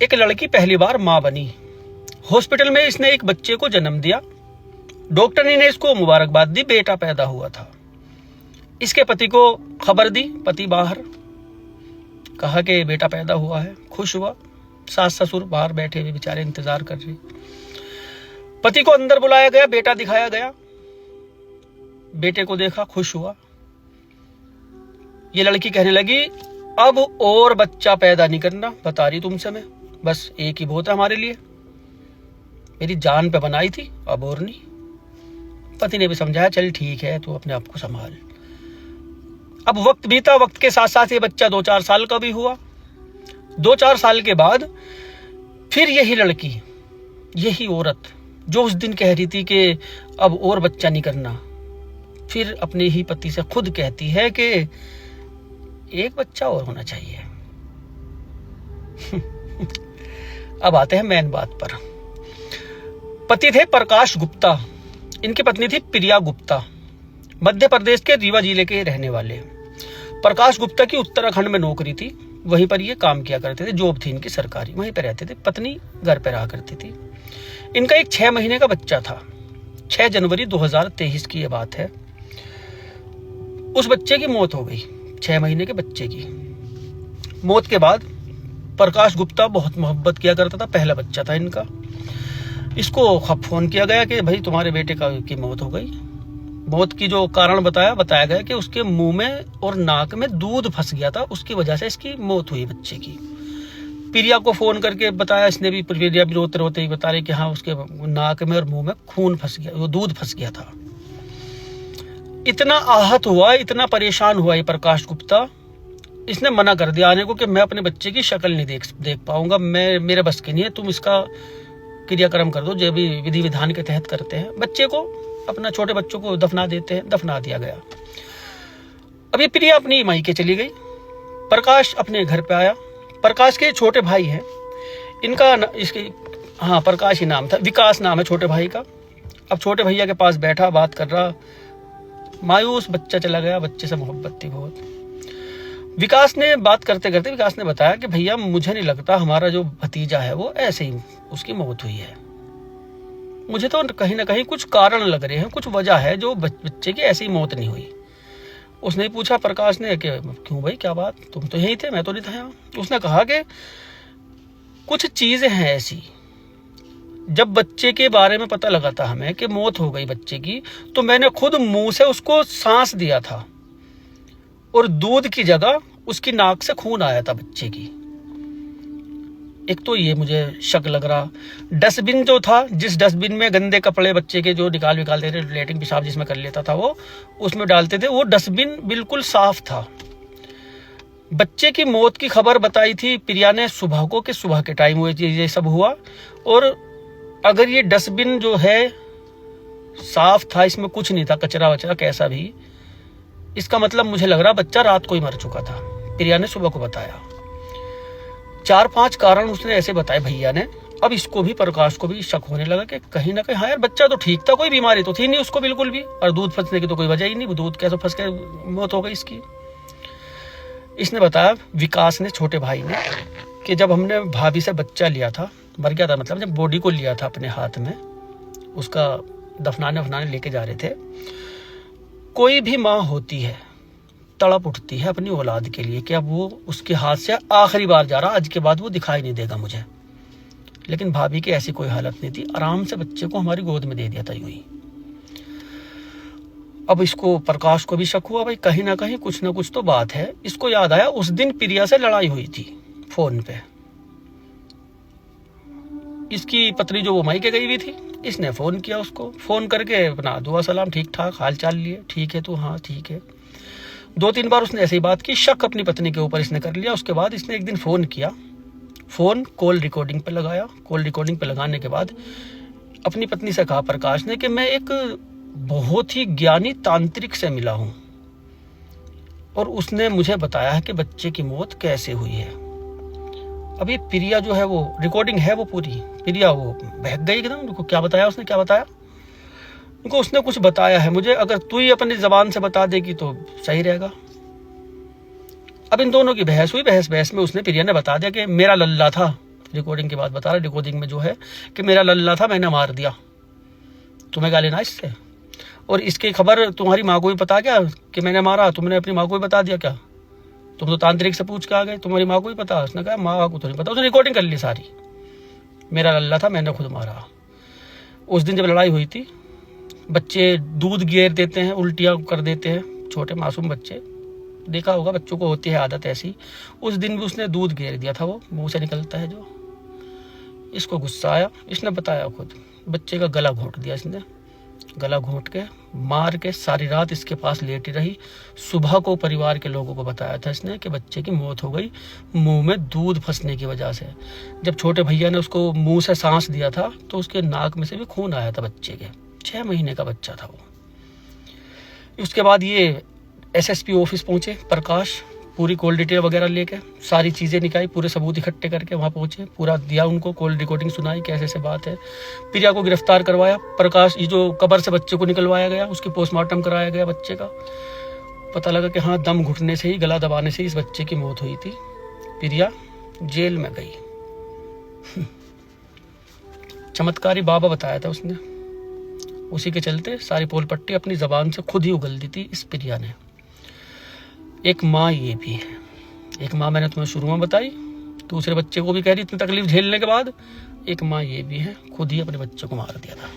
एक लड़की पहली बार मां बनी। हॉस्पिटल में इसने एक बच्चे को जन्म दिया। डॉक्टर ने इसको मुबारकबाद दी, बेटा पैदा हुआ था। इसके पति को खबर दी, पति बाहर, कहा कि बेटा पैदा हुआ है। खुश हुआ। सास ससुर बाहर बैठे हुए बेचारे इंतजार कर रहे। पति को अंदर बुलाया गया, बेटा दिखाया गया। बेटे को देखा, खुश हुआ। ये लड़की कहने लगी अब और बच्चा पैदा नहीं करना, बता रही तुमसे मैं, बस एक ही बहुत है हमारे लिए, मेरी जान पे बनाई थी, अब और नहीं। पति ने भी समझाया चल ठीक है, तू अपने आप को संभाल। अब वक्त बीता, वक्त के साथ साथ ये बच्चा 2-4 साल का भी हुआ। 2-4 साल के बाद फिर यही लड़की, यही औरत जो उस दिन कह रही थी कि अब और बच्चा नहीं करना, फिर अपने ही पति से खुद कहती है कि एक बच्चा और होना चाहिए। अब आते हैं मेन बात पर। पति थे प्रकाश गुप्ता, इनकी पत्नी थी प्रिया गुप्ता। मध्य प्रदेश के रीवा जिले के रहने वाले। प्रकाश गुप्ता की उत्तराखंड में नौकरी थी, वहीं पर ये काम किया करते थे, जॉब थी इनकी सरकारी, वहीं पर रहते थे। पत्नी घर पर रहा करती थी। इनका एक 6 महीने का बच्चा था। 6 जनवरी 2023 की ये बात है। उस बच्चे की मौत हो गई, 6 महीने के बच्चे की। मौत के बाद प्रकाश गुप्ता बहुत मोहब्बत किया करता था, पहला बच्चा था इनका। इसको फोन किया गया कि भाई तुम्हारे बेटे की मौत हो गई। मौत की जो कारण बताया गया कि उसके मुंह में और नाक में दूध फंस गया था, उसकी वजह से इसकी मौत हुई बच्चे की। प्रिया को फोन करके बताया, इसने भी, प्रिया भी रोते रोते ही बता रही कि हाँ उसके नाक में और मुंह में खून फंस गया, वो दूध फंस गया था। इतना आहत हुआ, इतना परेशान हुआ ये प्रकाश गुप्ता, इसने मना कर दिया आने को कि मैं अपने बच्चे की शक्ल नहीं देख पाऊंगा, मेरे बस की नहीं है, तुम इसका क्रियाक्रम कर दो जो भी विधि विधान के तहत करते हैं। बच्चे को, अपना छोटे बच्चों को दफना देते हैं, दफना दिया गया। अभी प्रिया अपनी मायके चली गई, प्रकाश अपने घर पे आया। प्रकाश के छोटे भाई हैं, इनका प्रकाश ही नाम था, विकास नाम है छोटे भाई का। अब छोटे भैया के पास बैठा, बात कर रहा, मायूस बच्चा चला गया, बच्चे से मोहब्बत थी बहुत। विकास ने बात करते करते विकास ने बताया कि भैया मुझे नहीं लगता हमारा जो भतीजा है वो ऐसे ही उसकी मौत हुई है, मुझे तो कहीं ना कहीं कुछ कारण लग रहे हैं, कुछ वजह है जो बच्चे की ऐसी मौत नहीं हुई। उसने पूछा प्रकाश ने कि क्यों भाई, क्या बात, तुम तो यहीं थे, मैं तो नहीं था यहाँ। उसने कहा कि कुछ चीजें हैं ऐसी, जब बच्चे के बारे में पता लगा था हमें कि मौत हो गई बच्चे की, तो मैंने खुद मुंह से उसको सांस दिया था और दूध की जगह उसकी नाक से खून आया था बच्चे की। एक तो ये मुझे शक लग रहा। डस्टबिन जो था, जिस डस्टबिन में गंदे कपड़े बच्चे के जो निकालते थे, लेटिंग पेशाब जिसमें कर लेता था वो, उसमें डालते थे, वो डस्टबिन बिल्कुल साफ था। बच्चे की मौत की खबर बताई थी प्रिया ने सुबह को, कि सुबह के टाइम हुए ये सब हुआ। और अगर ये डस्टबिन जो है साफ था, इसमें कुछ नहीं था कचरा वचरा कैसा भी, इसका मतलब मुझे लग रहा बच्चा रात को ही मर चुका था। प्रिया ने सुबह को बताया। 4-5 कारण उसने ऐसे बताए भैया ने। अब इसको भी, प्रकाश को भी शक होने लगा कि कहीं ना कहीं हाँ यार बच्चा तो ठीक था, कोई बीमारी तो थी नहीं उसको बिल्कुल भी, और दूध फंसने की तो कोई वजह ही नहीं, वो दूध कैसे फंस के मौत हो गई इसकी। इसने बताया, विकास ने, छोटे भाई ने, कि जब हमने भाभी से बच्चा लिया था, मर गया था मतलब, जब बॉडी को लिया था अपने हाथ में, उसका दफनाने लेके जा रहे थे, कोई भी माँ होती है तड़प उठती है अपनी औलाद के लिए कि अब वो उसके हाथ से आखिरी बार जा रहा, आज के बाद वो दिखाई नहीं देगा मुझे। लेकिन भाभी की ऐसी कोई हालत नहीं थी, आराम से बच्चे को हमारी गोद में दे दिया था यूं ही। अब इसको, प्रकाश को भी शक हुआ भाई कहीं ना कहीं कुछ ना कुछ तो बात है। इसको याद आया उस दिन प्रिया से लड़ाई हुई थी फोन पे। इसकी पत्नी जो वो मायके गई हुई थी, इसने फोन किया उसको, फोन करके अपना दुआ सलाम, ठीक ठाक हाल चाल लिए, ठीक है तो हाँ ठीक है। 2-3 बार उसने ऐसी बात की, शक अपनी पत्नी के ऊपर इसने कर लिया। उसके बाद इसने एक दिन फोन किया, फोन कॉल रिकॉर्डिंग पे लगाया। कॉल रिकॉर्डिंग पे लगाने के बाद अपनी पत्नी से कहा प्रकाश ने कि मैं एक बहुत ही ज्ञानी तांत्रिक से मिला हूं और उसने मुझे बताया है कि बच्चे की मौत कैसे हुई है। अभी प्रिया जो है, वो रिकॉर्डिंग है वो पूरी, प्रिया वो बहक गई एकदम। उनको क्या बताया उसने, क्या बताया उनको, उसने कुछ बताया है मुझे, अगर तू ही अपनी जबान से बता देगी तो सही रहेगा। अब इन दोनों की बहस हुई, बहस में उसने, प्रिया ने बता दिया कि मेरा लल्ला था, रिकॉर्डिंग की बात बता रहा, रिकॉर्डिंग में जो है कि मेरा लल्ला था, मैंने मार दिया, तुम्हें क्या लेना इससे। और इसकी खबर तुम्हारी माँ को भी पता क्या कि मैंने मारा, तुमने अपनी माँ को भी बता दिया क्या, तुम तो तांत्रिक से पूछ के आ गए, तुम्हारी माँ को भी पता। उसने कहा माँ को तो नहीं पता, उसने रिकॉर्डिंग कर ली सारी, मेरा लल्ला था, मैंने खुद मारा। उस दिन जब लड़ाई हुई थी, बच्चे दूध गेर देते हैं, उल्टियाँ कर देते हैं, छोटे मासूम बच्चे, देखा होगा बच्चों को होती है आदत ऐसी। उस दिन भी उसने दूध गेर दिया था, वो मुंह से निकलता है जो। इसको गुस्सा आया, इसने बताया खुद, बच्चे का गला घोंट दिया इसने, गला घोंट के मार के सारी रात इसके पास लेटी रही। सुबह को परिवार के लोगों को बताया था इसने कि बच्चे की मौत हो गई मुंह में दूध फंसने की वजह से। जब छोटे भैया ने उसको मुंह से सांस दिया था तो उसके नाक में से भी खून आया था बच्चे के, 6 महीने का बच्चा था वो। उसके बाद ये एसएसपी ऑफिस पहुंचे प्रकाश, पूरी कॉल डिटेल वगैरह लेके, सारी चीज़ें निकाली, पूरे सबूत इकट्ठे करके वहाँ पहुंचे, पूरा दिया उनको, कॉल रिकॉर्डिंग सुनाई कैसे से बात है। प्रिया को गिरफ्तार करवाया। प्रकाश, ये जो कब्र से बच्चे को निकलवाया गया, उसकी पोस्टमार्टम कराया गया बच्चे का, पता लगा कि हाँ दम घुटने से ही, गला दबाने से ही इस बच्चे की मौत हुई थी। प्रिया जेल में गई। चमत्कारी बाबा बताया था उसने, उसी के चलते सारी पोल पट्टी अपनी जबान से खुद ही उगल दी थी इस प्रिया ने। एक माँ ये भी है, एक माँ मैंने तुम्हें शुरू में बताई, दूसरे बच्चे को भी कह रही इतनी तकलीफ झेलने के बाद, एक माँ ये भी है, खुद ही अपने बच्चे को मार दिया था।